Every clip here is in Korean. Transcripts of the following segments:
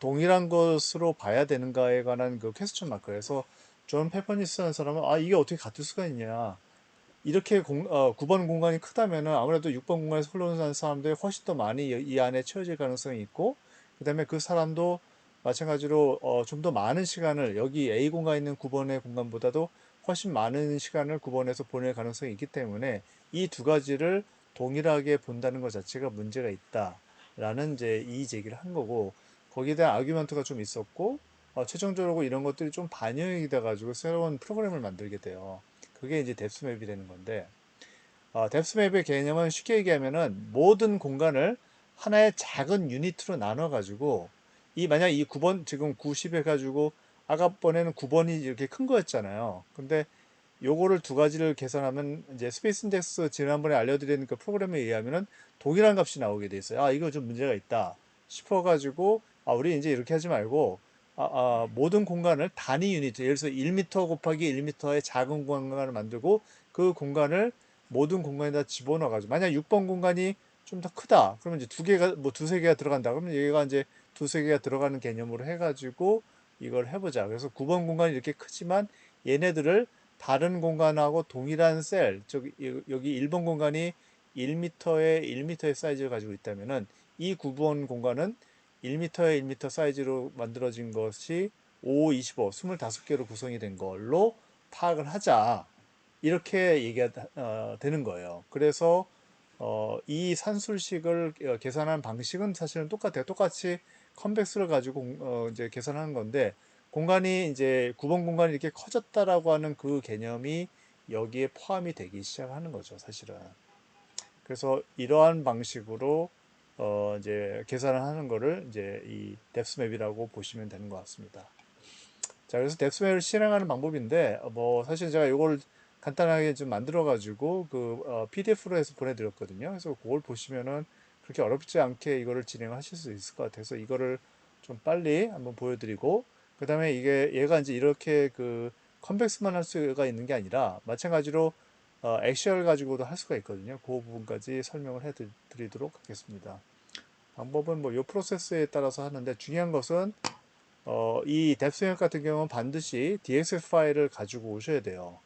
동일한 것으로 봐야 되는가에 관한 그 퀘스천 마크에서 존 페퍼니스라는 사람은 이게 어떻게 같을 수가 있냐. 이렇게 9번 공간이 크다면은 아무래도 6번 공간에서 흘러오는 사람들이 훨씬 더 많이 이 안에 채워질 가능성이 있고, 그다음에 그 사람도 마찬가지로 좀 더 많은 시간을 여기 A 공간에 있는 9번의 공간보다도 훨씬 많은 시간을 9번에서 보낼 가능성이 있기 때문에 이 두 가지를 동일하게 본다는 것 자체가 문제가 있다라는 이제 이의 제기를 한 거고, 거기에 대한 아규먼트가 좀 있었고, 최종적으로 이런 것들이 좀 반영이 돼가지고 새로운 프로그램을 만들게 돼요. 그게 이제 뎁스맵이 되는 건데, 뎁스맵의 개념은 쉽게 얘기하면은 모든 공간을 하나의 작은 유닛으로 나눠가지고, 만약 이 9번, 지금 90 해가지고, 아까 번에는 9번이 이렇게 큰 거였잖아요. 근데 요거를 두 가지를 계산하면 이제 스페이스 인덱스 지난번에 알려드린 그 프로그램에 의하면은 동일한 값이 나오게 돼 있어요. 이거 좀 문제가 있다 싶어가지고, 우리 이제 이렇게 하지 말고, 모든 공간을 단위 유닛, 예를 들어서 1m 곱하기 1m의 작은 공간을 만들고 그 공간을 모든 공간에다 집어넣어가지고, 만약 6번 공간이 좀 더 크다. 그러면 이제 두 개가, 뭐 두세 개가 들어간다. 그러면 얘가 이제 두세 개가 들어가는 개념으로 해가지고 이걸 해보자. 그래서 9번 공간이 이렇게 크지만 얘네들을 다른 공간하고 동일한 셀, 여기 1번 공간이 1m의 1m의 사이즈를 가지고 있다면은 이 9번 공간은 1m의 1m 사이즈로 만들어진 것이 5, 25, 25개로 구성이 된 걸로 파악을 하자. 이렇게 얘기가 되는 거예요. 그래서 이 산술식을 계산한 방식은 사실은 똑같아요. 똑같이 컨벡스를 가지고 이제 계산하는 건데, 공간이 이제 9번 공간이 이렇게 커졌다라고 하는 그 개념이 여기에 포함이 되기 시작하는 거죠, 사실은. 그래서 이러한 방식으로 이제 계산을 하는 거를 이제 이 뎁스맵이라고 보시면 되는 것 같습니다. 자, 그래서 뎁스맵을 실행하는 방법인데, 뭐 사실 제가 이걸 간단하게 좀 만들어 가지고 그 PDF로 해서 보내드렸거든요. 그래서 그걸 보시면은 그렇게 어렵지 않게 이거를 진행하실 수 있을 것 같아서 이거를 좀 빨리 한번 보여드리고, 그 다음에 얘가 이제 이렇게 그 컨벡스만 할 수가 있는 게 아니라 마찬가지로 액시얼 가지고도 할 수가 있거든요. 그 부분까지 설명을 해드리도록 하겠습니다. 방법은 뭐 이 프로세스에 따라서 하는데, 중요한 것은 이 뎁스맵 같은 경우는 반드시 DXF 파일을 가지고 오셔야 돼요.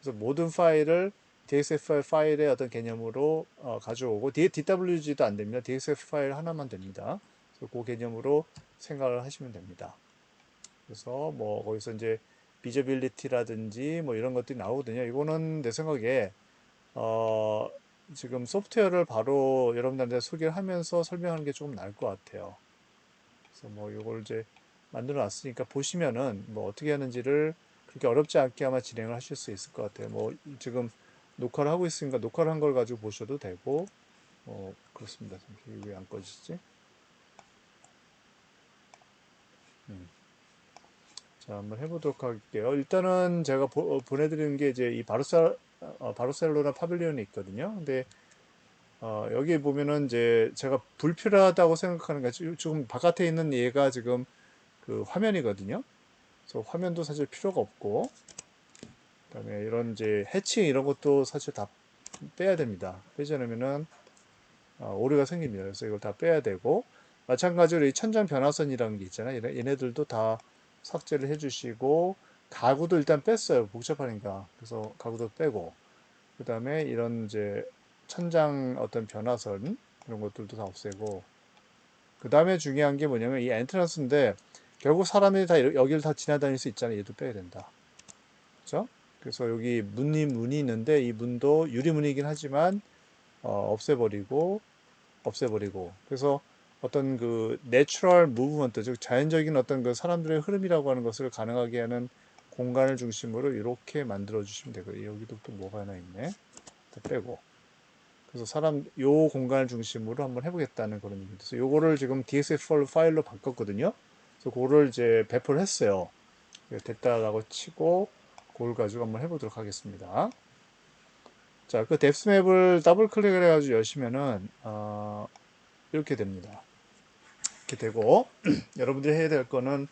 그래서 모든 파일을 DXF 파일의 어떤 개념으로 가져오고, DWG도 안 됩니다. DXF 파일 하나만 됩니다. 그래서 그 개념으로 생각을 하시면 됩니다. 그래서 뭐 거기서 이제 비저빌리티라든지 뭐 이런 것들이 나오거든요. 이거는 내 생각에 어, 지금 소프트웨어를 바로 여러분들한테 소개를 하면서 설명하는 게 조금 나을 것 같아요. 그래서 뭐 이걸 이제 만들어 놨으니까 보시면은 뭐 어떻게 하는지를 그렇게 어렵지 않게 아마 진행을 하실 수 있을 것 같아요. 뭐 지금 녹화를 하고 있으니까 녹화를 한 걸 가지고 보셔도 되고, 그렇습니다. 이게 왜 안 꺼지지? 음. 자, 한번 해보도록 할게요. 일단은 제가 보내드리는 게 이제 이 바르셀로나 파빌리온이 있거든요. 근데 여기 보면은 이제 제가 불필요하다고 생각하는 게 지금 바깥에 있는 얘가 지금 그 화면이거든요. 그래서 화면도 사실 필요가 없고, 그다음에 이런 이제 해칭 이런 것도 사실 다 빼야 됩니다. 빼지 않으면은 오류가 생깁니다. 그래서 이걸 다 빼야 되고, 마찬가지로 이 천장 변화선이라는 게 있잖아요. 얘네들도 다 삭제를 해주시고, 가구도 일단 뺐어요. 복잡하니까. 그래서 가구도 빼고, 그다음에 이런 이제 천장 어떤 변화선 이런 것들도 다 없애고, 그다음에 중요한 게 뭐냐면 이 엔트런스인데, 결국 사람들이 다 여기를 다 지나다닐 수 있잖아요. 얘도 빼야 된다. 그죠? 그래서 여기 문이 있는데 이 문도 유리문이긴 하지만 없애버리고 없애버리고, 그래서 어떤 그 내추럴 무브먼트, 즉 자연적인 어떤 그 사람들의 흐름이라고 하는 것을 가능하게 하는 공간을 중심으로 이렇게 만들어 주시면 되고요. 여기도 또 뭐가 하나 있네. 다 빼고. 그래서 요 공간을 중심으로 한번 해보겠다는 그런 의미입니다. 그래서 요거를 지금 DXF 파일로 바꿨거든요. 그래서 그거를 이제 배포를 했어요. 됐다라고 치고 그걸 가지고 한번 해보도록 하겠습니다. 자, 그 뎁스맵을 더블 클릭을 해가지고 여시면은 이렇게 됩니다. 이렇게 되고 여러분들이 해야 될 거는,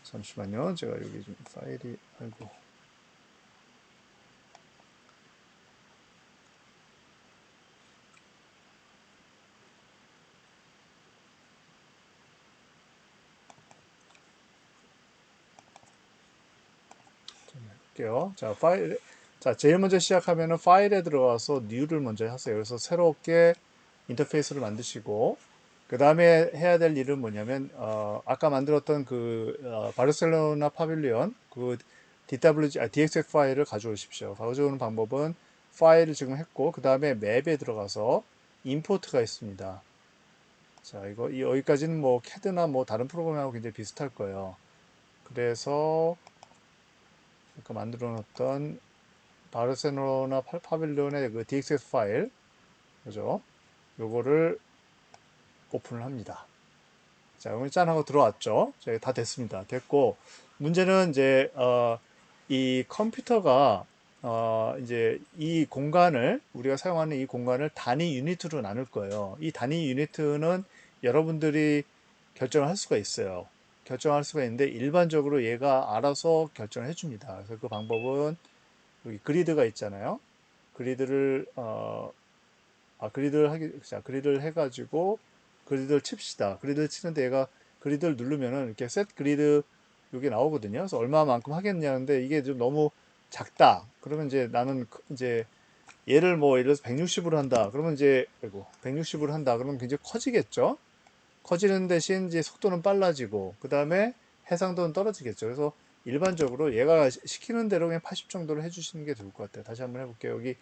잠시만요. 제가 여기 좀 파일이, 아이고, 할게요. 자, 파일, 자, 제일 먼저 시작하면은 파일에 들어가서 new를 먼저 하세요. 그래서 새롭게 인터페이스를 만드시고, 그 다음에 해야 될 일은 뭐냐면, 아까 만들었던 바르셀로나 파빌리온, DXF 파일을 가져오십시오. 가져오는 방법은 파일을 지금 했고, 그 다음에 맵에 들어가서 임포트가 있습니다. 자, 여기까지는 뭐 캐드나 뭐 다른 프로그램하고 굉장히 비슷할 거예요. 그래서 아까 만들어 놓았던 바르셀로나 파빌리온의 그 DXF 파일, 그죠? 요거를 오픈을 합니다. 자, 그러면 짠 하고 들어왔죠? 자, 다 됐습니다. 됐고, 문제는 이제, 이 컴퓨터가, 이제 이 공간을, 우리가 사용하는 이 공간을 단위 유니트로 나눌 거예요. 이 단위 유니트는 여러분들이 결정을 할 수가 있어요. 결정할 수가 있는데, 일반적으로 얘가 알아서 결정을 해줍니다. 그래서 그 방법은 여기 그리드가 있잖아요. 그리드를, 그리드를 해가지고, 그리드를 칩시다. 그리드를 치는데 얘가 그리드를 누르면은 이렇게 셋 그리드 여기 나오거든요. 그래서 얼마만큼 하겠냐는데 이게 좀 너무 작다. 그러면 이제 나는 이제 얘를 뭐 예를 들어서 160으로 한다. 그러면 이제, 아이고, 160으로 한다. 그러면 굉장히 커지겠죠? 커지는 대신 이제 속도는 빨라지고, 그 다음에 해상도는 떨어지겠죠. 그래서 일반적으로 얘가 시키는 대로 그냥 80 정도로 해주시는 게 좋을 것 같아요. 다시 한번 해볼게요. 여기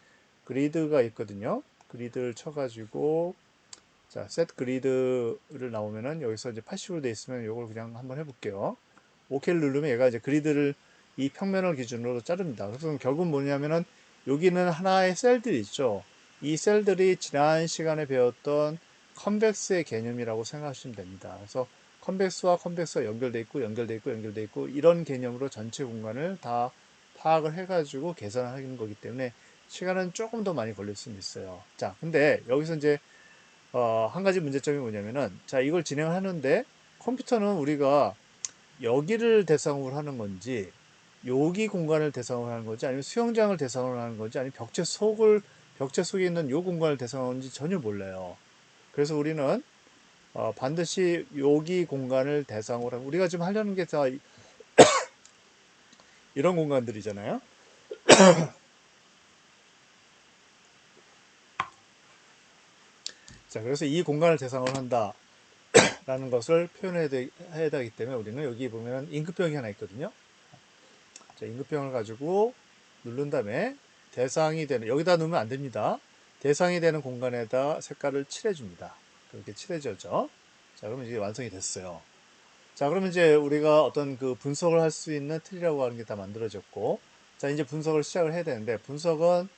그리드가 있거든요. 그리드를 쳐가지고, 자, set 그리드를 나오면은 여기서 이제 80으로 돼 있으면 이걸 그냥 한번 해볼게요. OK를 누르면 얘가 이제 그리드를 이 평면을 기준으로 자릅니다. 그래서 결국 뭐냐면은 여기는 하나의 셀들이 있죠. 이 셀들이 지난 시간에 배웠던 컨벡스의 개념이라고 생각하시면 됩니다. 그래서 컨벡스와 연결돼 있고 연결돼 있고 연결돼 있고 이런 개념으로 전체 공간을 다 파악을 해가지고 계산하는 거기 때문에 시간은 조금 더 많이 걸릴 수는 있어요. 자, 근데 여기서 이제 한 가지 문제점이 뭐냐면은 자, 이걸 진행하는데 컴퓨터는 우리가 여기를 대상으로 하는 건지 여기 공간을 대상으로 하는 건지 아니면 수영장을 대상으로 하는 건지 아니면 벽체 속에 있는 요 공간을 대상으로 하는지 전혀 몰라요. 그래서 우리는 반드시 여기 공간을 대상으로 우리가 지금 하려는 게 다 이런 공간들이잖아요. 자, 그래서 이 공간을 대상으로 한다라는 것을 해야 되기 때문에 우리는 여기 보면 임급병이 하나 있거든요. 자, 임급병을 가지고 누른 다음에 대상이 되는 여기다 놓으면 안 됩니다. 대상이 되는 공간에다 색깔을 칠해줍니다. 그렇게 칠해져죠. 자, 그러면 이제 완성이 됐어요. 자, 그러면 이제 우리가 어떤 그 분석을 할 수 있는 틀이라고 하는 게 다 만들어졌고, 자, 이제 분석을 시작을 해야 되는데, 분석은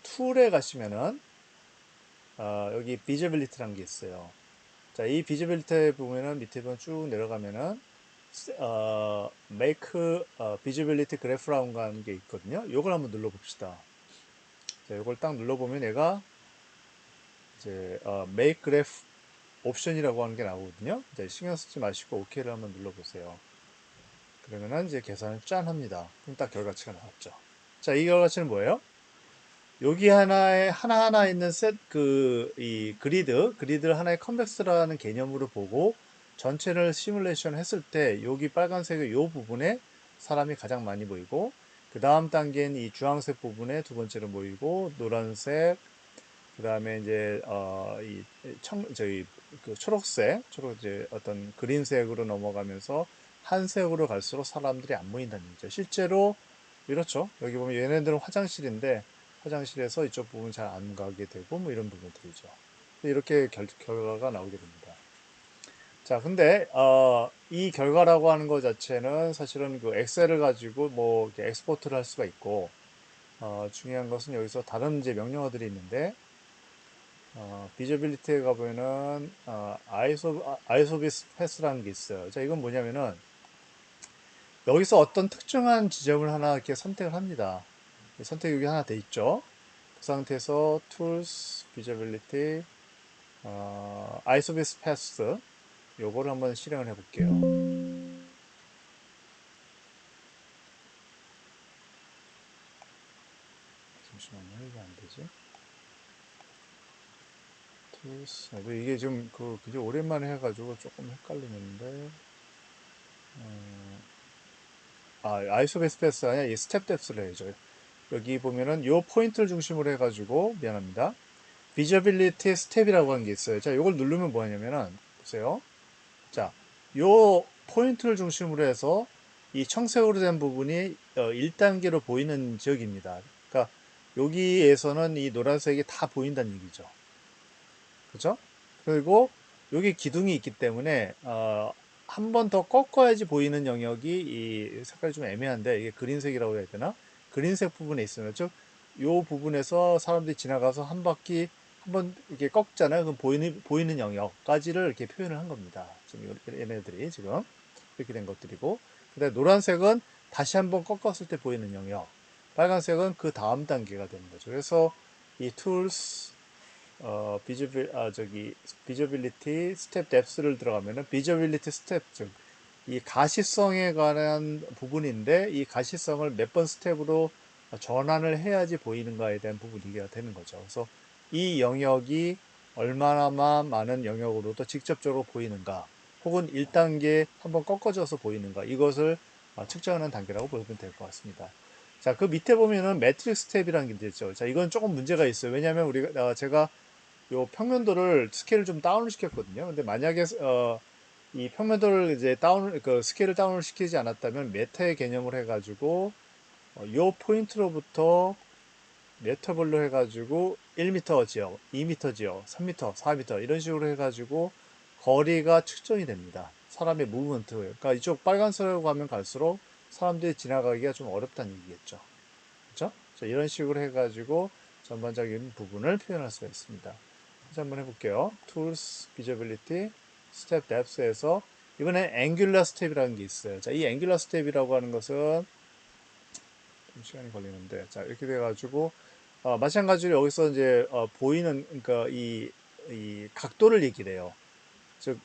툴에 가시면은, 여기 비저빌리티라는 게 있어요. 자, 이 비저빌리티에 보면은 밑에 보면 쭉 내려가면은, make visibility graph라고 하는 게 있거든요. 요걸 한번 눌러봅시다. 자, 요걸 딱 눌러보면 얘가 이제 make graph 옵션이라고 하는 게 나오거든요. 이제 신경 쓰지 마시고 OK를 한번 눌러보세요. 그러면은 이제 계산을 짠 합니다. 그럼 딱 결과치가 나왔죠. 자, 이 결과치는 뭐예요? 여기 하나하나 있는 이 그리드를 하나의 컨벡스라는 개념으로 보고 전체를 시뮬레이션 했을 때 여기 빨간색의 이 부분에 사람이 가장 많이 보이고 그 다음 단계는 이 주황색 부분에 두 번째로 보이고 노란색 그 다음에 이제 저희 그 초록 이제 어떤 그린색으로 넘어가면서 한색으로 갈수록 사람들이 안 보인다는 얘기죠. 실제로 이렇죠. 여기 보면 얘네들은 화장실인데 화장실에서 이쪽 부분 잘 안 가게 되고 뭐 이런 부분들이죠. 이렇게 결과가 나오게 됩니다. 자, 근데 이 결과라고 하는 것 자체는 사실은 그 엑셀을 가지고 뭐 이렇게 엑스포트를 할 수가 있고 중요한 것은 여기서 다른 이제 명령어들이 있는데 비저빌리티에 가보면은 아이소비스 패스라는 게 있어요. 자, 이건 뭐냐면은 여기서 어떤 특정한 지점을 하나 이렇게 선택을 합니다. 선택 여기 하나 돼 있죠. 그 상태에서 Tools, Visibility, 아이소비스 패스 요거를 한번 실행을 해볼게요. 잠시만요, 이게 안 되지? Tools, 이게 좀 그게 오랜만에 해가지고 조금 헷갈리는데. 아이소베스페이스가 아니라 이 스텝 뎁스를 해야죠. 여기 보면은 요 포인트를 중심으로 해가지고, 미안합니다. 비저빌리티 스텝이라고 하는 게 있어요. 자, 요걸 누르면 뭐냐면은, 보세요. 자, 요 포인트를 중심으로 해서 이 청색으로 된 부분이 1단계로 보이는 지역입니다. 그러니까 여기에서는 이 노란색이 다 보인다는 얘기죠. 그죠? 그리고 여기 기둥이 있기 때문에 한 번 더 꺾어야지 보이는 영역이 이 색깔이 좀 애매한데 이게 그린색이라고 해야 되나? 그린색 부분에 있으면 즉 요 부분에서 사람들이 지나가서 한 바퀴 한번 이렇게 꺾잖아요. 그럼 보이는 영역까지를 이렇게 표현을 한 겁니다. 지금 얘네들이 지금 이렇게 된 것들이고, 근데 노란색은 다시 한번 꺾었을 때 보이는 영역, 빨간색은 그 다음 단계가 되는 거죠. 그래서 이 tools 비저빌리티 스텝 뎁스를 들어가면은 비저빌리티 스텝 즉 이 가시성에 관한 부분인데 이 가시성을 몇 번 스텝으로 전환을 해야지 보이는가에 대한 부분이 되는 거죠. 그래서 이 영역이 얼마나 많은 영역으로도 직접적으로 보이는가 혹은 1단계 한번 꺾어져서 보이는가 이것을 측정하는 단계라고 보시면 될 것 같습니다. 자, 그 밑에 보면은 매트릭스 스텝이라는 게 있죠. 자, 이건 조금 문제가 있어요. 왜냐하면 제가 요 평면도를 스케일을 좀 다운을 시켰거든요. 근데 만약에 이 평면도를 이제 그 스케일을 다운을 시키지 않았다면 메타의 개념을 해가지고 요 포인트로부터 메터블로 해가지고 1m 지역, 2m 지역, 3m, 4m 이런 식으로 해가지고 거리가 측정이 됩니다. 사람의 무브먼트. 그러니까 이쪽 빨간색으로 가면 갈수록 사람들이 지나가기가 좀 어렵다는 얘기겠죠. 그렇죠? 이런 식으로 해가지고 전반적인 부분을 표현할 수가 있습니다. 다시 한번 해볼게요. Tools, Visibility, Step Depth에서 이번에 Angular Step이라는 게 있어요. 자, 이 Angular Step이라고 하는 것은 좀 시간이 걸리는데, 자 이렇게 돼가지고 마찬가지로 여기서 이제 보이는 그러니까 이 각도를 얘기를 해요. 즉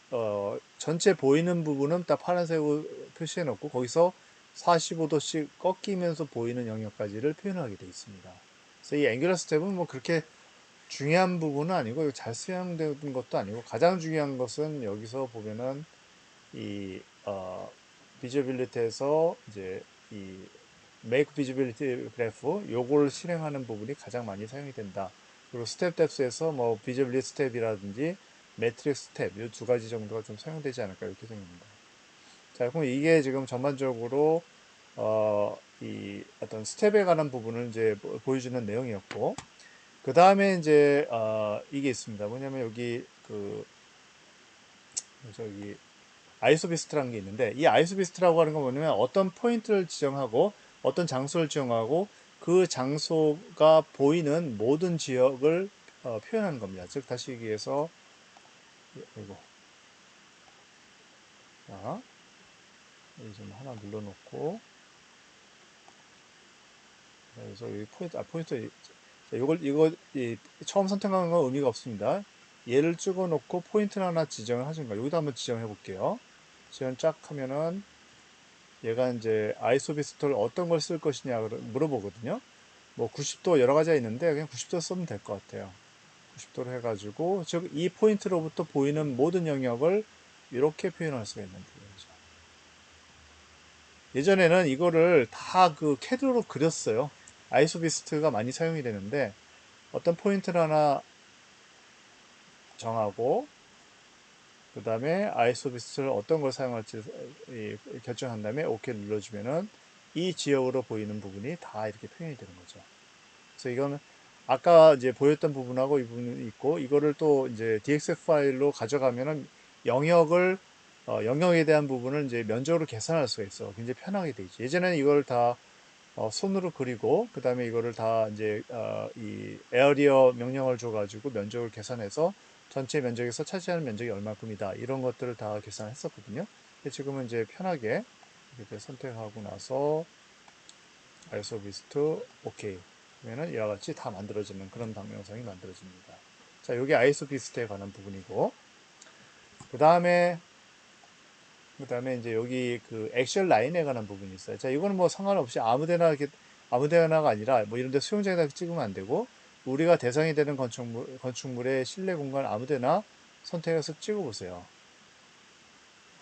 전체 보이는 부분은 딱 파란색으로 표시해 놓고 거기서 45도씩 꺾이면서 보이는 영역까지를 표현하게 되어 있습니다. 그래서 이 앵귤러 스텝은 뭐 그렇게 중요한 부분은 아니고 잘 수행되는 것도 아니고 가장 중요한 것은 여기서 보면은 이 비저빌리티에서 이제 이 메이크 비저빌리티 그래프 요걸 실행하는 부분이 가장 많이 사용이 된다. 그리고 스텝 뎁스에서 뭐 비저빌리티 스텝이라든지 매트릭스 스텝 이 두 가지 정도가 좀 사용되지 않을까 이렇게 생각합니다. 자, 그럼 이게 지금 전반적으로 이 어떤 스텝에 관한 부분을 이제 보여주는 내용이었고, 그 다음에 이제 이게 있습니다. 뭐냐면 여기 그 저기 아이소비스트라는 게 있는데 이 아이소비스트라고 하는 건 뭐냐면 어떤 포인트를 지정하고 어떤 장소를 지정하고 그 장소가 보이는 모든 지역을 표현하는 겁니다. 즉 다시 얘기해서 이거 자, 여기 좀 하나 눌러놓고 그래서 여기 포인트 이거 처음 선택하는 건 의미가 없습니다. 얘를 찍어놓고 포인트를 하나 지정을 하시는 거예요. 여기다 한번 지정해 볼게요. 지정 쫙 하면은 얘가 이제 아이소비스토를 어떤 걸 쓸 것이냐 물어보거든요. 뭐 90도 여러 가지가 있는데 그냥 90도 쓰면 될 것 같아요. 90도로 해가지고 즉 이 포인트로부터 보이는 모든 영역을 이렇게 표현할 수가 있는 부분이죠. 예전에는 이거를 다 그 캐드로 그렸어요. 아이소비스트가 많이 사용이 되는데 어떤 포인트를 하나 정하고 그 다음에 아이소비스트를 어떤 걸 사용할지 결정한 다음에 OK 눌러주면은 이 지역으로 보이는 부분이 다 이렇게 표현이 되는 거죠. 그래서 이거는 아까 이제 보였던 부분하고 이 부분이 있고 이거를 또 이제 DXF 파일로 가져가면은 영역을 영역에 대한 부분을 이제 면적으로 계산할 수가 있어. 굉장히 편하게 돼 있지. 예전에는 이걸 다 손으로 그리고 그 다음에 이거를 다 이제 이 에어리어 명령을 줘가지고 면적을 계산해서 전체 면적에서 차지하는 면적이 얼마큼이다 이런 것들을 다 계산했었거든요. 근데 지금은 이제 편하게 이렇게 선택하고 나서 아이소비스트 오케이 그러면은 이와 같이 다 만들어지는 그런 방명성이 만들어집니다. 자, 이게 아이소비스트에 관한 부분이고 그 다음에 이제 여기 그 액션 라인에 관한 부분이 있어요. 자, 이거는 뭐 상관없이 아무데나 이렇게 아무데나가 아니라 뭐 이런데 수영장에다 찍으면 안 되고 우리가 대상이 되는 건축물의 실내 공간 아무데나 선택해서 찍어보세요.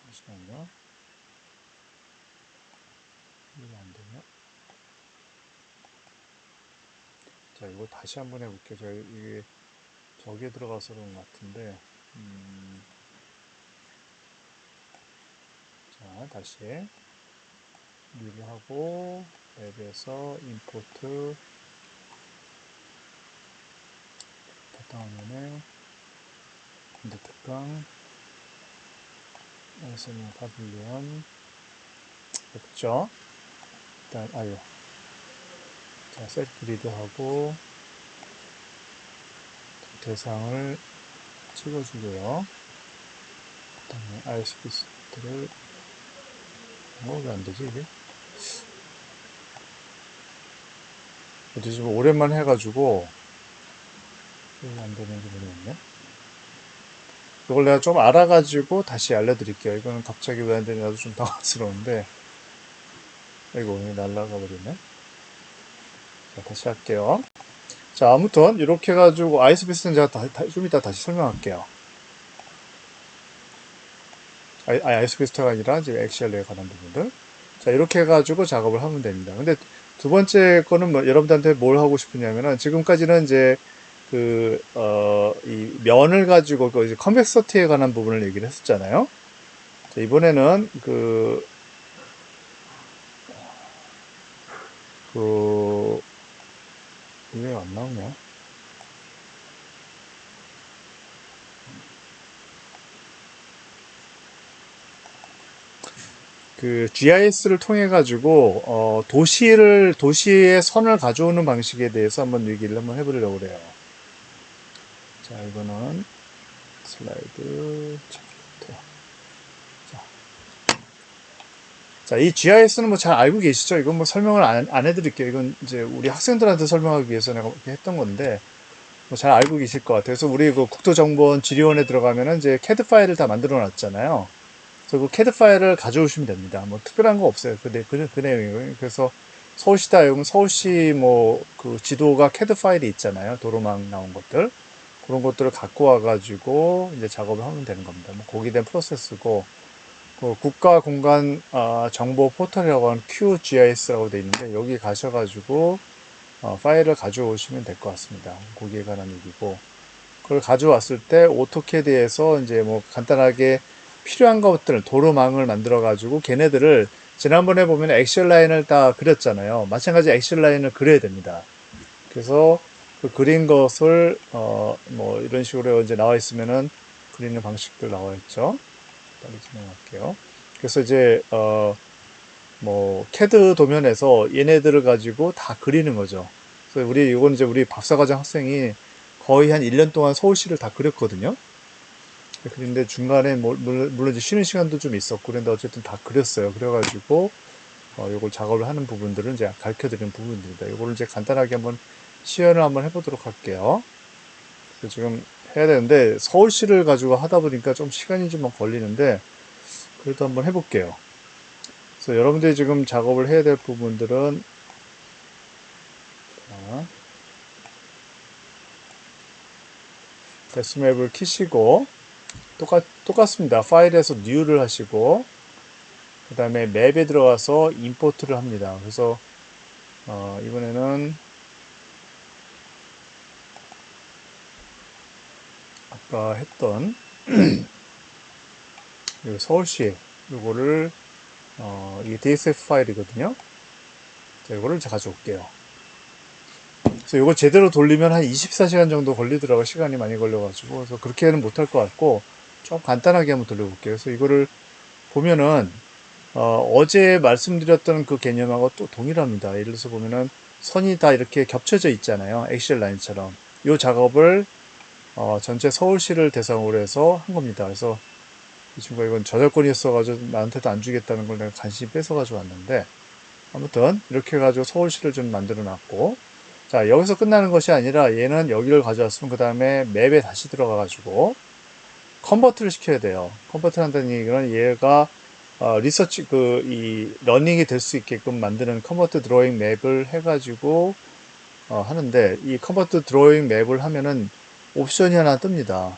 잠시만요. 이게 안 되냐? 자, 이거 다시 한번 해볼게요. 제가 이게 저기에 들어가서 그런 것 같은데, 자, 다시 뉴를 하고 앱에서 임포트 바탕 화면에 컴퓨터 특강 SNL 파빌리온 됐죠? 일단 아유, 자, 셀 그리드 하고 대상을 찍어주고요. 그다음에 아이스피스트를 왜 안 되지 이게? 어디 좀 오랜만에 해가지고 왜 안 되는지 모르겠네. 이걸 내가 좀 알아가지고 다시 알려드릴게요. 이거는 갑자기 왜 안 되냐도 좀 당황스러운데, 이거 날라가 버리네. 자, 다시 할게요. 자, 아무튼 이렇게 해가지고 아이스피스는 제가 좀 이따 다시 설명할게요. 아이스피스트가 아니라 지금 엑셀에 관한 부분들. 자, 이렇게 해가지고 작업을 하면 됩니다. 근데 두 번째 거는 뭐 여러분들한테 뭘 하고 싶으냐면은 지금까지는 이제 이 면을 가지고 이제 컨벡서티에 관한 부분을 얘기를 했었잖아요. 자, 이번에는 이게 안 나오냐? GIS를 통해 가지고 도시의 선을 가져오는 방식에 대해서 한번 얘기를 한번 해보려고 그래요. 자, 이거는 슬라이드 체크부터. 자, 이 GIS는 뭐 잘 알고 계시죠? 이건 뭐 설명을 안 해드릴게요. 이건 이제 우리 학생들한테 설명하기 위해서 내가 이렇게 했던 건데, 뭐 잘 알고 계실 것 같아요. 그래서 우리 국토정보원 지리원에 들어가면은 이제 CAD 파일을 다 만들어 놨잖아요. 그래서 CAD 파일을 가져오시면 됩니다. 뭐 특별한 거 없어요. 그 내용이고요. 그래서 서울시다 여러분 서울시 지도가 CAD 파일이 있잖아요. 도로망 나온 것들. 그런 것들을 갖고 와가지고 이제 작업을 하면 되는 겁니다. 뭐 고기된 프로세스고, 국가공간 정보 포털이라고 하는 QGIS라고 되어 있는데 여기 가셔가지고 파일을 가져오시면 될 것 같습니다. 거기에 관한 얘기고, 그걸 가져왔을 때 오토캐드에서 이제 뭐 간단하게 필요한 것들을 도로망을 만들어 가지고 걔네들을 지난번에 보면 액션 라인을 다 그렸잖아요. 마찬가지 액션 라인을 그려야 됩니다. 그래서 그 그린 것을 뭐 이런 식으로 이제 나와 있으면은 그리는 방식들 나와 있죠. 빨리 진행할게요. 그래서 이제 뭐 캐드 도면에서 얘네들을 가지고 다 그리는 거죠. 그래서 이건 이제 우리 박사과정 학생이 거의 한 1년 동안 서울시를 다 그렸거든요. 그런데 중간에 물론 이제 쉬는 시간도 좀 있었고, 그런데 어쨌든 다 그렸어요. 그래가지고 요걸 작업을 하는 부분들은 이제 가르쳐 드리는 부분들입니다. 요거를 이제 간단하게 한번 시연을 한번 해보도록 할게요. 그래서 지금 해야 되는데 서울시를 가지고 하다 보니까 좀 시간이 좀 걸리는데 그래도 한번 해볼게요. 그래서 여러분들이 지금 작업을 해야 될 부분들은 데스맵을 키시고 똑같습니다. 파일에서 New를 하시고 그 다음에 맵에 들어가서 임포트를 합니다. 그래서 이번에는 아까 했던 서울시 이거를 이게 DXF 파일이거든요. 자, 이거를 제가 가져올게요. 그래서 이걸 제대로 돌리면 한 24시간 정도 걸리더라고요. 시간이 많이 걸려가지고. 그래서 그렇게는 못할 것 같고 좀 간단하게 한번 돌려볼게요. 그래서 이거를 보면은 어제 말씀드렸던 그 개념하고 또 동일합니다. 예를 들어서 보면은 선이 다 이렇게 겹쳐져 있잖아요. 엑셀 라인처럼. 이 작업을 전체 서울시를 대상으로 해서 한 겁니다. 그래서 이 친구가 이건 저작권이 있어가지고 나한테도 안 주겠다는 걸 내가 간신히 뺏어가지고 왔는데, 아무튼 이렇게 해가지고 서울시를 좀 만들어 놨고, 자, 여기서 끝나는 것이 아니라 얘는 여기를 가져왔으면 그 다음에 맵에 다시 들어가가지고 컨버트를 시켜야 돼요. 컨버트 한다는 얘기는 얘가 리서치 이 러닝이 될 수 있게끔 만드는 컨버트 드로잉 맵을 해가지고 하는데, 이 컨버트 드로잉 맵을 하면은 옵션이 하나 뜹니다.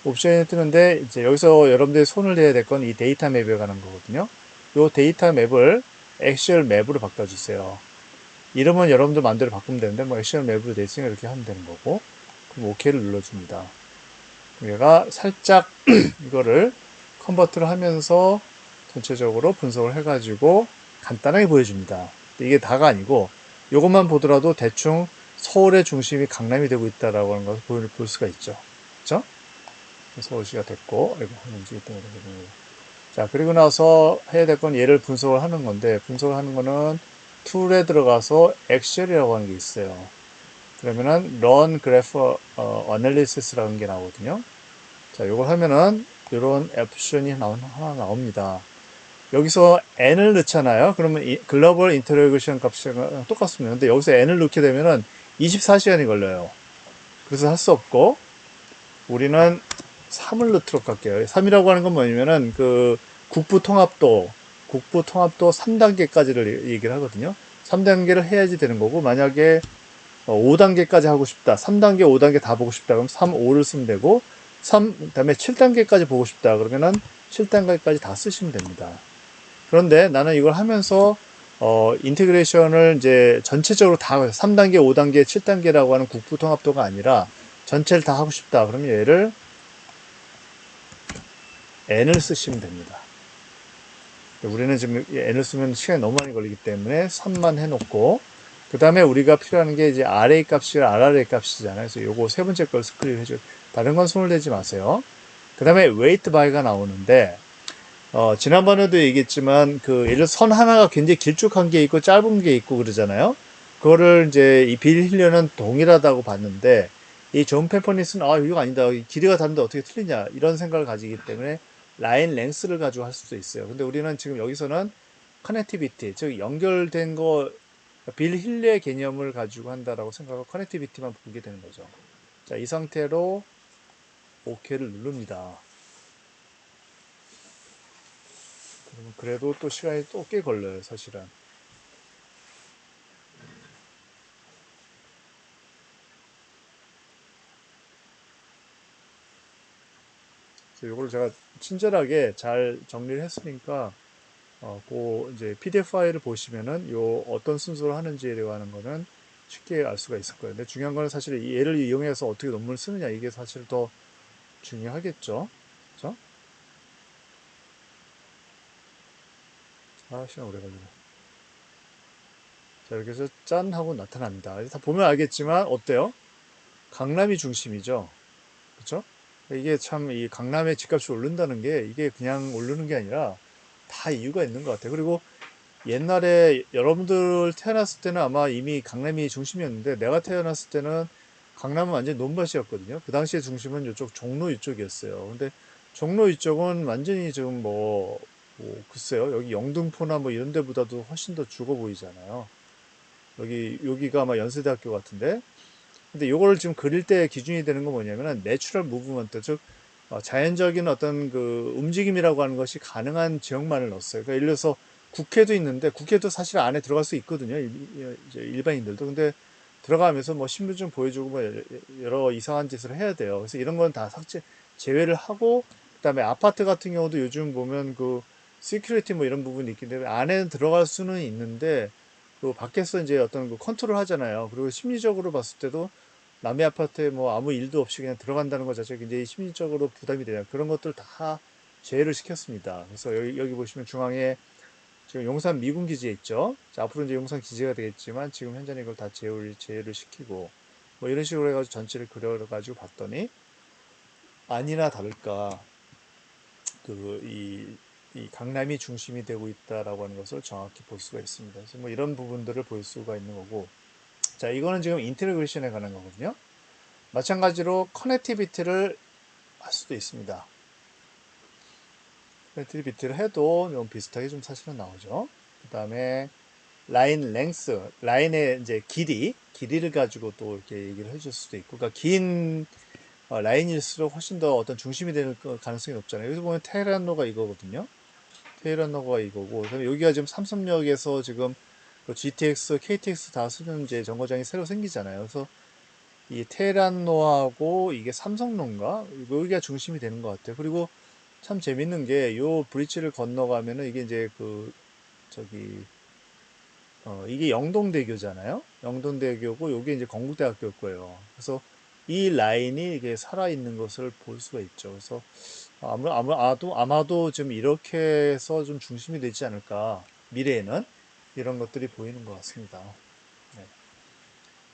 옵션이 뜨는데 이제 여기서 여러분들이 손을 대야 될 건 이 데이터 맵에 관한 거거든요. 이 데이터 맵을 엑셀 맵으로 바꿔주세요. 이름은 여러분들 마음대로 바꾸면 되는데 뭐 엑셀 맵으로 돼 있으니까 이렇게 하면 되는 거고, 그럼 OK를 눌러줍니다. 얘가 살짝 이거를 컨버트를 하면서 전체적으로 분석을 해가지고 간단하게 보여줍니다. 이게 다가 아니고 이것만 보더라도 대충 서울의 중심이 강남이 되고 있다라고 하는 것을 볼 수가 있죠. 그렇죠? 서울시가 됐고, 아이고, 움직였던 거. 자, 그리고 나서 해야 될 건 얘를 분석을 하는 건데, 분석을 하는 거는 툴에 들어가서 엑셀이라고 하는 게 있어요. 그러면은 run graph analysis라는 게 나오거든요. 자, 이걸 하면은 이런 옵션이 하나 나옵니다. 여기서 n을 넣잖아요. 그러면 이 글로벌 인터로게이션 값이랑 똑같습니다. 근데 여기서 n을 넣게 되면은 24시간이 걸려요. 그래서 할 수 없고 우리는 3을 넣도록 할게요. 3이라고 하는 건 뭐냐면은 그 국부 통합도 3단계까지를 얘기를 하거든요. 3단계를 해야지 되는 거고 만약에 5단계까지 하고 싶다. 3단계, 5단계 다 보고 싶다. 그럼 3, 5를 쓰면 되고 그다음에 7단계까지 보고 싶다. 그러면은 7단계까지 다 쓰시면 됩니다. 그런데 나는 이걸 하면서 인테그레이션을 이제 전체적으로 다 3단계, 5단계, 7단계라고 하는 국부 통합도가 아니라 전체를 다 하고 싶다. 그러면 얘를 n을 쓰시면 됩니다. 우리는 지금 n을 쓰면 시간이 너무 많이 걸리기 때문에 3만 해놓고 그 다음에 우리가 필요한 게 이제 array 값이랑 rarray 값이잖아요. 그래서 요거 세 번째 걸 스크립 해줘. 다른 건 손을 대지 마세요. 그 다음에 wait by가 나오는데 지난번에도 얘기했지만 그 예를 들어 선 하나가 굉장히 길쭉한 게 있고 짧은 게 있고 그러잖아요. 그거를 이제 이 빌 힐러는 동일하다고 봤는데 이 존 페퍼니스는 이거 아니다. 길이가 다른데 어떻게 틀리냐 이런 생각을 가지기 때문에 라인 랭스를 가지고 할 수도 있어요. 근데 우리는 지금 여기서는 커넥티비티 즉 연결된 거 빌 힐러의 개념을 가지고 한다라고 생각하고 커넥티비티만 보게 되는 거죠. 자, 이 상태로 OK를 누릅니다. 그래도 또 시간이 또 꽤 걸려요, 사실은. 그래서 이걸 제가 친절하게 잘 정리를 했으니까 그 이제 PDF 파일을 보시면은 요 어떤 순서로 하는지에 대한 거는 쉽게 알 수가 있을 거예요. 근데 중요한 거는 사실 이 얘를 이용해서 어떻게 논문을 쓰느냐 이게 사실 더 중요하겠죠. 그죠? 시간 오래 걸리네. 자, 이렇게 해서 짠 하고 나타납니다. 다 보면 알겠지만 어때요? 강남이 중심이죠. 그렇죠? 이게 참 이 강남의 집값이 오른다는 게 이게 그냥 오르는 게 아니라 다 이유가 있는 것 같아요. 그리고 옛날에 여러분들 태어났을 때는 아마 이미 강남이 중심이었는데 내가 태어났을 때는 강남은 완전히 논밭이었거든요. 그 당시에 중심은 이쪽 종로 이쪽이었어요. 근데 종로 이쪽은 완전히 지금 글쎄요. 여기 영등포나 뭐 이런 데보다도 훨씬 더 죽어 보이잖아요. 여기가 아마 연세대학교 같은데 근데 요거를 지금 그릴 때 기준이 되는 건 뭐냐면은 내추럴 무브먼트 즉 자연적인 어떤 그 움직임이라고 하는 것이 가능한 지역만을 넣었어요. 그러니까 예를 들어서 국회도 있는데 국회도 사실 안에 들어갈 수 있거든요. 이제 일반인들도. 근데 들어가면서 뭐 신분증 보여주고 뭐 여러 이상한 짓을 해야 돼요. 그래서 이런 건 다 제외를 하고 그다음에 아파트 같은 경우도 요즘 보면 그 시큐리티 뭐 이런 부분이 있기 때문에 안에 들어갈 수는 있는데 그 밖에서 이제 어떤 그 컨트롤 하잖아요. 그리고 심리적으로 봤을 때도 남의 아파트에 뭐 아무 일도 없이 그냥 들어간다는 것 자체가 굉장히 심리적으로 부담이 되냐. 그런 것들 다 제외를 시켰습니다. 그래서 여기 보시면 중앙에 지금 용산 미군 기지에 있죠. 자, 앞으로 이제 용산 기지가 되겠지만 지금 현재는 이걸 다 제외를 시키고 뭐 이런 식으로 해가지고 전체를 그려가지고 봤더니 아니나 다를까 이 강남이 중심이 되고 있다라고 하는 것을 정확히 볼 수가 있습니다. 그래서 뭐 이런 부분들을 볼 수가 있는 거고 자, 이거는 지금 인테그레이션에 관한 거거든요. 마찬가지로 커넥티비티를 할 수도 있습니다. 커넥티비티를 해도 좀 비슷하게 좀 사실은 나오죠. 그 다음에 라인 랭스, 라인의 이제 길이를 가지고 또 이렇게 얘기를 해줄 수도 있고, 그러니까 긴 라인일수록 훨씬 더 어떤 중심이 되는 가능성이 높잖아요. 여기서 보면 테헤란로가 이거거든요. 테헤란로가 이거고, 그다음에 여기가 지금 삼성역에서 지금 그 GTX, KTX 다 쓰는 이제 정거장이 새로 생기잖아요. 그래서 이 테헤란로하고 이게 삼성로인가? 여기가 중심이 되는 것 같아요. 그리고 참 재밌는 게 요 브릿지를 건너가면은 이게 이제 그 저기 이게 영동대교잖아요. 영동대교고 요게 이제 건국대학교일 거예요. 그래서 이 라인이 이게 살아있는 것을 볼 수가 있죠. 그래서 아마도 좀 이렇게 해서 좀 중심이 되지 않을까. 미래에는 이런 것들이 보이는 것 같습니다. 네.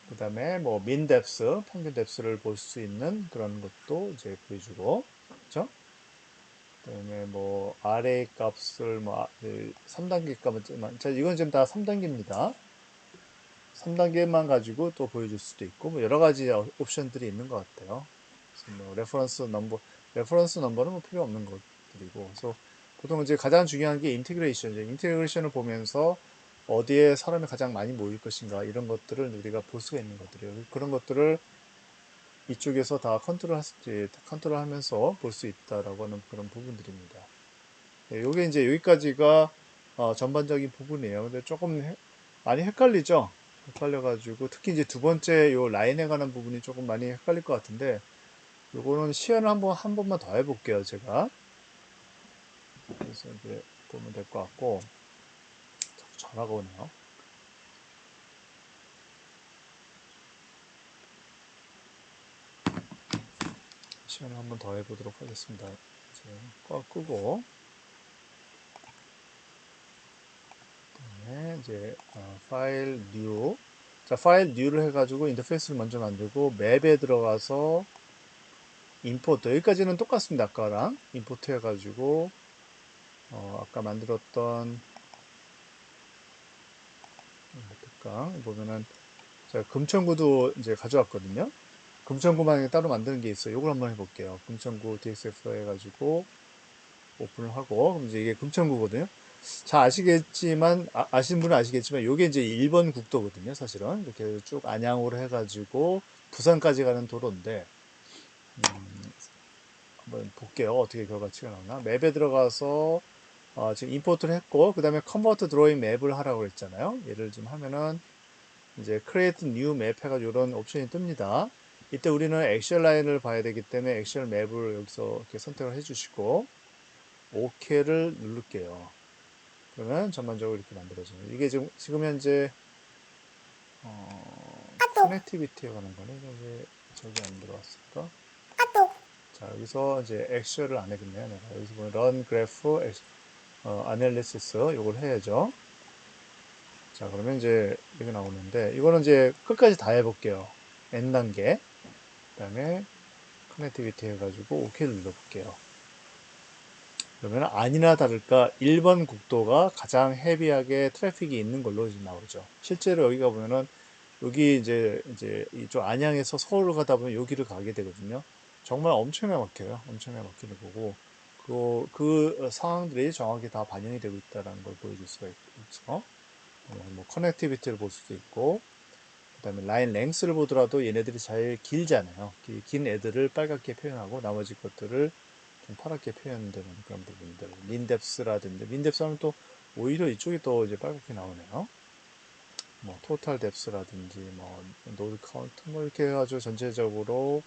그 다음에 뭐 민뎁스, 평균 뎁스를 볼 수 있는 그런 것도 이제 보여주고, 그렇죠? 그다음에 뭐 아래 값을 뭐 3단계 값은 자 이건 지금 다 3단계입니다. 3단계만 가지고 또 보여줄 수도 있고 뭐 여러 가지 옵션들이 있는 것 같아요. 그래서 뭐 레퍼런스 넘버는 뭐 필요 없는 것들이고 그래서 보통 이제 가장 중요한 게 인테그레이션이죠. 인테그레이션을 보면서 어디에 사람이 가장 많이 모일 것인가 이런 것들을 우리가 볼 수가 있는 것들이에요. 그런 것들을 이쪽에서 다 컨트롤하면서 볼 수 있다라고 하는 그런 부분들입니다. 네, 요게 이제 여기까지가 전반적인 부분이에요. 근데 조금 많이 헷갈리죠? 헷갈려가지고 특히 이제 두 번째 요 라인에 관한 부분이 조금 많이 헷갈릴 것 같은데 요거는 시연을 한 번만 더 해볼게요, 제가. 그래서 이제 보면 될 것 같고 자꾸 전화가 오네요. 시연을 한 번 더 해보도록 하겠습니다. 이제 끄고 그다음에 이제 파일 뉴 자, 파일 뉴를 해가지고 인터페이스를 먼저 만들고 맵에 들어가서 임포트 여기까지는 똑같습니다. 아까랑 임포트 해가지고 아까 만들었던 특강 보면은 제가 금천구도 이제 가져왔거든요. 금천구만 따로 만드는 게 있어요. 이걸 한번 해볼게요. 금천구 DXF 해가지고 오픈을 하고 그럼 이제 이게 금천구거든요. 잘 아시겠지만 아시는 분은 아시겠지만 이게 이제 1번 국도거든요. 사실은 이렇게 쭉 안양으로 해가지고 부산까지 가는 도로인데 한번 볼게요. 어떻게 결과치가 나오나. 맵에 들어가서 지금 임포트를 했고 그 다음에 컨버트 드로잉 맵을 하라고 그랬잖아요. 예를 좀 하면은 이제 create new map 해가지고 이런 옵션이 뜹니다. 이때 우리는 액션 라인을 봐야 되기 때문에 액션 맵을 여기서 이렇게 선택을 해주시고 OK를 누를게요. 그러면 전반적으로 이렇게 만들어져요. 이게 지금 현재 커넥티비티에 관한 거네. 이제 저기 안 들어왔을까? 자, 여기서 이제 액션을 안 해겠네요. 내가 여기서 보면 run graph analysis 이걸 해야죠. 자, 그러면 이제 이게 나오는데 이거는 이제 끝까지 다 해볼게요. N 단계. 그다음에 커넥티비티 해가지고 OK를 눌러볼게요. 그러면 아니나 다를까 1번 국도가 가장 헤비하게 트래픽이 있는 걸로 지금 나오죠. 실제로 여기가 보면은 여기 이제 이쪽 안양에서 서울로 가다 보면 여기를 가게 되거든요. 정말 엄청나게 막혀요. 엄청나게 막히는 거고 그 상황들이 정확히 다 반영이 되고 있다는 걸 보여줄 수가 있죠. 뭐 커넥티비티를 볼 수도 있고 그다음에 라인 랭스를 보더라도 얘네들이 잘 길잖아요. 긴 애들을 빨갛게 표현하고 나머지 것들을 좀 파랗게 표현되는 그런 부분들. 민뎁스라든지 민뎁스 하면 또 오히려 이쪽이 또 이제 빨갛게 나오네요. 뭐 토탈 뎁스라든지 뭐 노드 카운트 뭐 이렇게 해가지고 전체적으로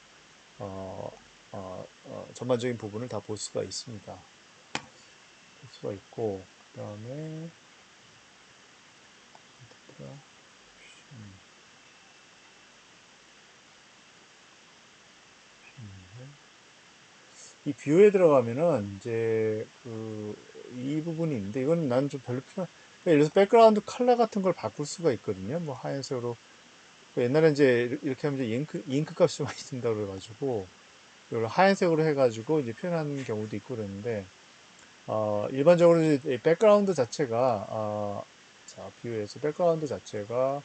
어, 전반적인 부분을 다 볼 수가 있습니다. 볼 수가 있고 그다음에 이 뷰에 들어가면은 이제 이 부분이 있는데 이건 난 좀 별로 필요. 그러니까 예를 들어서 백그라운드 컬러 같은 걸 바꿀 수가 있거든요. 뭐 하얀색으로. 옛날에 이제 이렇게 하면 이제 잉크 값이 많이 든다 그래가지고 이걸 하얀색으로 해가지고 이제 표현하는 경우도 있고 그랬는데 일반적으로 이제 백그라운드 자체가 자 뷰에서 백그라운드 자체가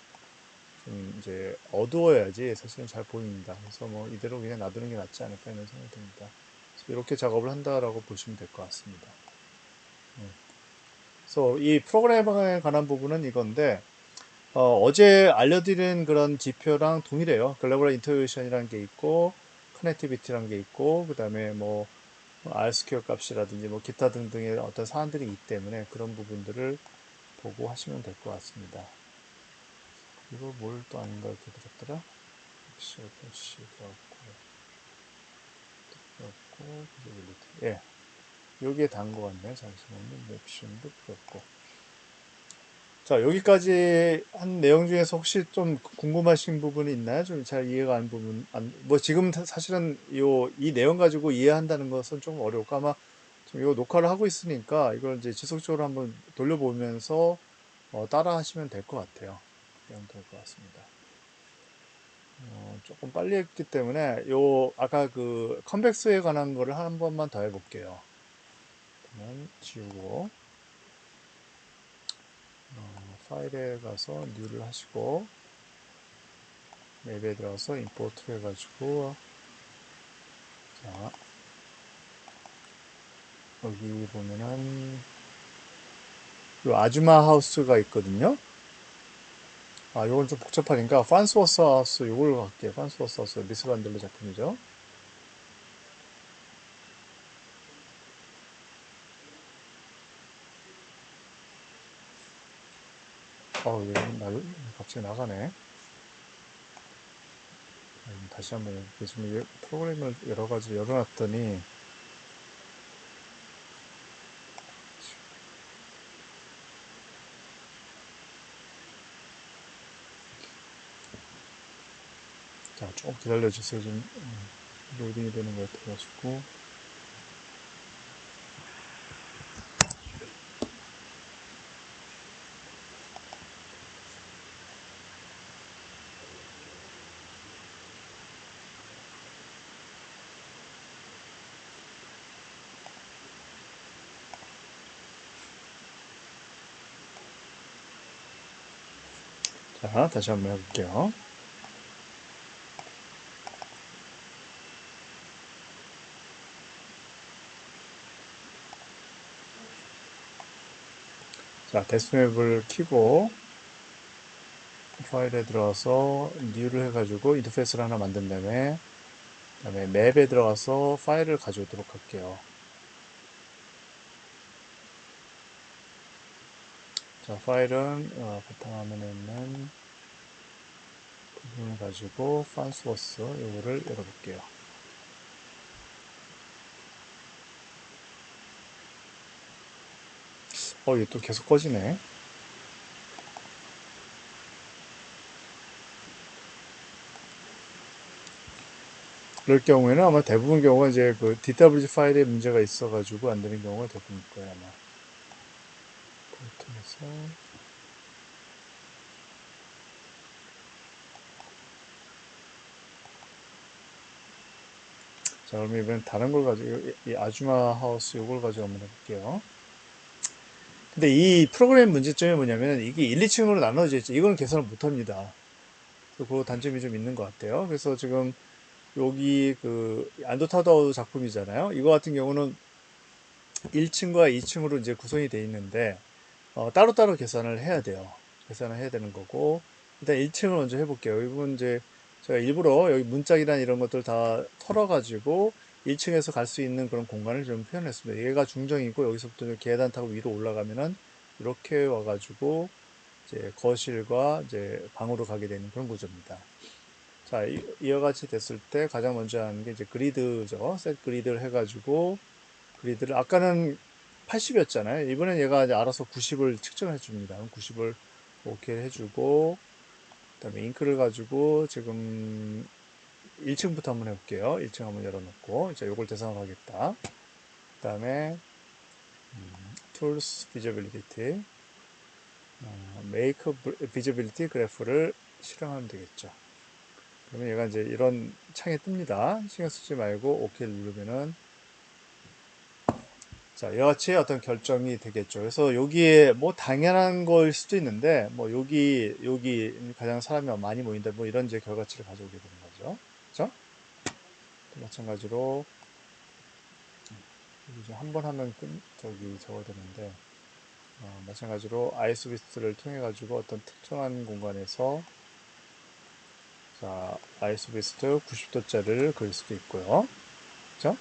좀 이제 어두워야지 사실은 잘 보입니다. 그래서 뭐 이대로 그냥 놔두는 게 낫지 않을까 이런 생각이 듭니다. 이렇게 작업을 한다라고 보시면 될 것 같습니다. 그래서 이 프로그램에 관한 부분은 이건데 제 알려드린 그런 지표랑 동일해요. 글로벌 인터그레이션이라는 게 있고 커넥티비티라는 게 있고 그 다음에 뭐 RSQL 값이라든지 뭐 기타 등등의 어떤 사안들이 있기 때문에 그런 부분들을 보고 하시면 될 것 같습니다. 그리고 뭘 또 아닌가 이렇게 들었더라? 역시 그렇고 예, 여기에 단 것 같네요. 잠시만요. 옵션도 그렇고 자, 여기까지 한 내용 중에서 혹시 좀 궁금하신 부분이 있나요? 좀 잘 이해가 안 부분, 뭐 지금 사실은 이 내용 가지고 이해한다는 것은 좀 어려울까? 아마 지금 이거 녹화를 하고 있으니까 이걸 이제 지속적으로 한번 돌려보면서 따라 하시면 될 것 같아요. 그럼 될 것 같습니다. 조금 빨리 했기 때문에 아까 그 컨벡스에 관한 거를 한 번만 더 해볼게요. 그러면 지우고 파일에 가서 뉴를 하시고 맵에 들어가서 임포트 해가지고 자 여기 보면은 요 아주마 하우스가 있거든요. 요건 좀 복잡하니까 판스워스 하우스 요걸 갈게요. 판스워스 하우스 미스 반델로 작품이죠. 얘 갑자기 나가네. 다시 한번 지금 프로그램을 여러 가지 열어놨더니 자, 조금 기다려주세요. 좀 로딩이 되는 것 같아가지고 자, 다시 한번 해볼게요. 자, 데스맵을 키고 파일에 들어가서 뉴를 해가지고 인터페이스를 하나 만든 다음에 그다음에 맵에 들어가서 파일을 가져오도록 할게요. 자, 파일은 바탕화면에 있는 부분을 가지고 판스워스 요거를 열어볼게요. 이게 또 계속 꺼지네. 그럴 경우에는 아마 대부분 경우가 이제 그 DWG 파일에 문제가 있어가지고 안 되는 경우가 대부분일 거예요, 아마. 통해서 자, 그럼 이번엔 다른 걸 가지고 이 아주마 하우스 요걸 가지고 한번 해볼게요. 근데 이 프로그램 문제점이 뭐냐면 이게 1, 2층으로 나눠져 있죠. 이거는 계산을 못 합니다. 그 단점이 좀 있는 것 같아요. 그래서 지금 여기 그 안도타더 작품이잖아요. 이거 같은 경우는 1층과 2층으로 이제 구성이 돼 있는데 따로따로 계산을 해야 돼요. 계산을 해야 되는 거고 일단 1층을 먼저 해볼게요. 이건 이제 제가 일부러 여기 문짝이나 이런 것들 다 털어가지고 1층에서 갈 수 있는 그런 공간을 좀 표현했습니다. 얘가 중정이고 여기서부터 계단 타고 위로 올라가면은 이렇게 와가지고 이제 거실과 이제 방으로 가게 되는 그런 구조입니다. 자, 이와 같이 됐을 때 가장 먼저 하는 게 이제 그리드죠. 셋 그리드를 해가지고 그리드를 아까는 80이었잖아요. 이번엔 얘가 이제 알아서 90을 측정해 줍니다. 90을 오케이 해주고 그다음에 잉크를 가지고 지금 1층부터 한번 해볼게요. 1층 한번 열어놓고 이제 요걸 대상으로 하겠다. 그다음에 Tools Visibility, Make Visibility 그래프를 실행하면 되겠죠. 그러면 얘가 이제 이런 창에 뜹니다. 신경 쓰지 말고 OK를 누르면은 자, 이와 같이 어떤 결정이 되겠죠. 그래서 여기에 뭐 당연한 거일 수도 있는데 뭐 여기 가장 사람이 많이 모인다 뭐 이런 이제 결과치를 가져오게 되는 거죠. 그죠? 마찬가지로 이제 한 번 하면 저기 저거 되는데 마찬가지로 아이소비스를 통해 가지고 어떤 특정한 공간에서 자 아이소비스트 90도짜리를 그릴 수도 있고요. 그죠?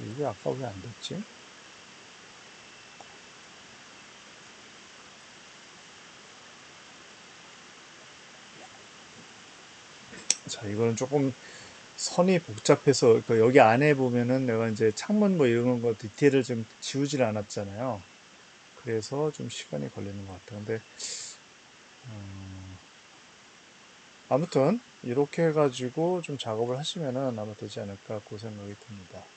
이게 아까 왜 안 됐지? 자, 이거는 조금 선이 복잡해서 그 여기 안에 보면은 내가 이제 창문 뭐 이런 거 디테일을 좀 지우질 않았잖아요. 그래서 좀 시간이 걸리는 것 같아요. 근데 아무튼 이렇게 해가지고 좀 작업을 하시면은 아마 되지 않을까 그 생각이 듭니다.